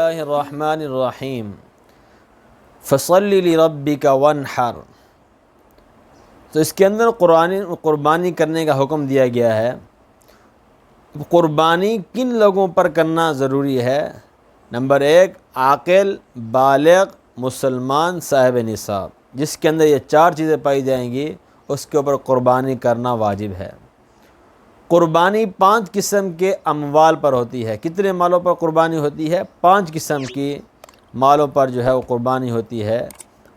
اللہ الرحمن الرحیم فصلی لربک وانحر۔ تو اس کے اندر قربانی کرنے کا حکم دیا گیا ہے۔ قربانی کن لوگوں پر کرنا ضروری ہے؟ نمبر 1، عاقل، بالغ، مسلمان، صاحب نصاب۔ جس کے اندر یہ 4 چیزیں پائی جائیں گی اس کے اوپر قربانی کرنا واجب ہے۔ قربانی 5 قسم کے اموال پر ہوتی ہے۔ کتنے مالوں پر قربانی ہوتی ہے؟ 5 قسم کی مالوں پر جو ہے وہ قربانی ہوتی ہے،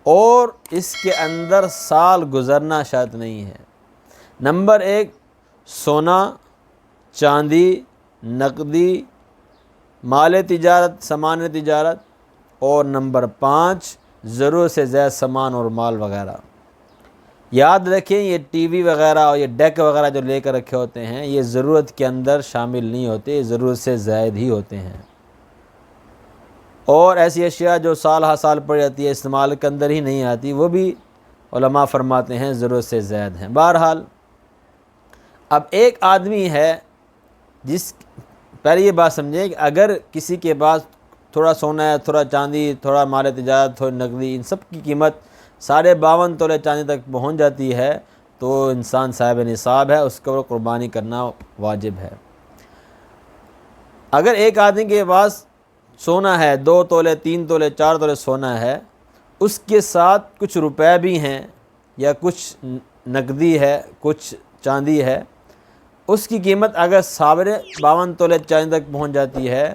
اور اس کے اندر سال گزرنا شرط نہیں ہے۔ نمبر 1، سونا، چاندی، نقدی، مال تجارت، سامان تجارت، اور نمبر 5، ضرورت سے زائد سامان اور مال وغیرہ۔ یاد رکھیں یہ ٹی وی وغیرہ اور یہ ڈیک وغیرہ جو لے کر رکھے ہوتے ہیں یہ ضرورت کے اندر شامل نہیں ہوتے، یہ ضرورت سے زائد ہی ہوتے ہیں۔ اور ایسی اشیاء جو سال ہر سال پڑ جاتی ہے، استعمال کے اندر ہی نہیں آتی، وہ بھی علماء فرماتے ہیں ضرورت سے زائد ہیں۔ بہرحال اب ایک آدمی ہے پہلے یہ بات سمجھیں کہ اگر کسی کے پاس تھوڑا سونا ہے، تھوڑا چاندی، تھوڑا مال تجارت، تھوڑی نقدی، ان سب کی قیمت 52.5 تولے چاندی تک پہنچ جاتی ہے تو انسان صاحب نصاب ہے، اس کے اوپر قربانی کرنا واجب ہے۔ اگر ایک آدمی کے پاس سونا ہے، 2 تولے، 3 تولے، 4 تولے سونا ہے، اس کے ساتھ کچھ روپے بھی ہیں یا کچھ نقدی ہے، کچھ چاندی ہے، اس کی قیمت اگر 52 تولے چاندی تک پہنچ جاتی ہے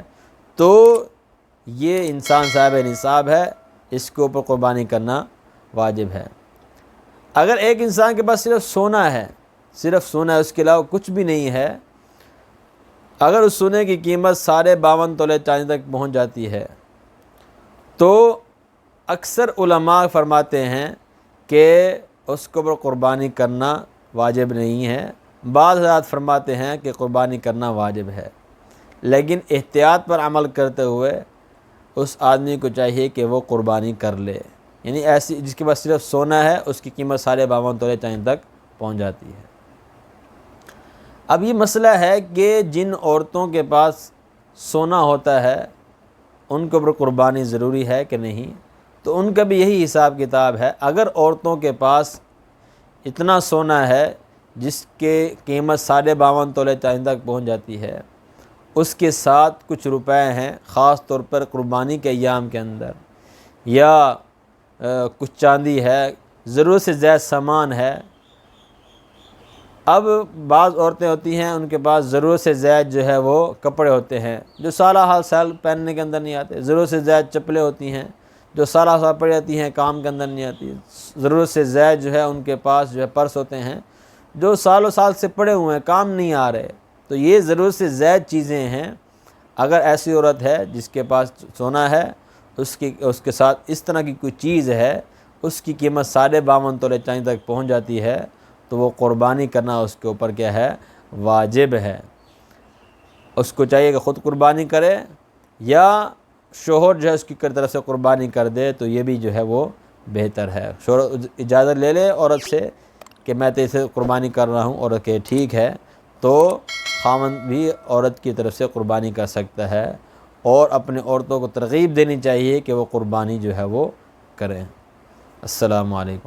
تو یہ انسان صاحب نصاب ہے، اس کے اوپر قربانی کرنا واجب ہے۔ اگر ایک انسان کے پاس صرف سونا ہے، اس کے علاوہ کچھ بھی نہیں ہے، اگر اس سونے کی قیمت 52.5 تولے چاندی تک پہنچ جاتی ہے تو اکثر علماء فرماتے ہیں کہ اس کے اوپر قربانی کرنا واجب نہیں ہے۔ بعض حضرات فرماتے ہیں کہ قربانی کرنا واجب ہے، لیکن احتیاط پر عمل کرتے ہوئے اس آدمی کو چاہیے کہ وہ قربانی کر لے۔ یعنی ایسی جس کے پاس صرف سونا ہے اس کی قیمت 52.5 تولے چاندی تک پہنچ جاتی ہے۔ اب یہ مسئلہ ہے کہ جن عورتوں کے پاس سونا ہوتا ہے ان کے اوپر قربانی ضروری ہے کہ نہیں، تو ان کا بھی یہی حساب کتاب ہے۔ اگر عورتوں کے پاس اتنا سونا ہے جس کے قیمت 52.5 تولے چاندی تک پہنچ جاتی ہے، اس کے ساتھ کچھ روپے ہیں خاص طور پر قربانی کے ایام کے اندر، یا کچھ چاندی ہے، ضرورت سے زیادہ سامان ہے۔ اب بعض عورتیں ہوتی ہیں ان کے پاس ضرورت سے زائد جو ہے وہ کپڑے ہوتے ہیں جو سالہ ہر سال پہننے کے اندر نہیں آتے، ضرورت سے زائد چپلیں ہوتی ہیں جو سالہ سال پڑ جاتی ہیں، کام کے اندر نہیں آتی، ضرورت سے زائد جو ہے ان کے پاس جو ہے پرس ہوتے ہیں جو سال سے پڑے ہوئے ہیں، کام نہیں آ رہے۔ تو یہ ضرورت سے زائد چیزیں ہیں۔ اگر ایسی عورت ہے جس کے پاس سونا ہے، اس کے ساتھ اس طرح کی کوئی چیز ہے، اس کی قیمت 52.5 تولے چاندی تک پہنچ جاتی ہے تو وہ قربانی کرنا اس کے اوپر کیا ہے؟ واجب ہے۔ اس کو چاہیے کہ خود قربانی کرے یا شوہر جو ہے اس کی طرف سے قربانی کر دے، تو یہ بھی جو ہے وہ بہتر ہے۔ شوہر اجازت لے لے عورت سے کہ میں تو اسے قربانی کر رہا ہوں، عورت کہ ٹھیک ہے، تو خاوند بھی عورت کی طرف سے قربانی کر سکتا ہے، اور اپنے عورتوں کو ترغیب دینی چاہیے کہ وہ قربانی جو ہے وہ کریں۔ السلام علیکم۔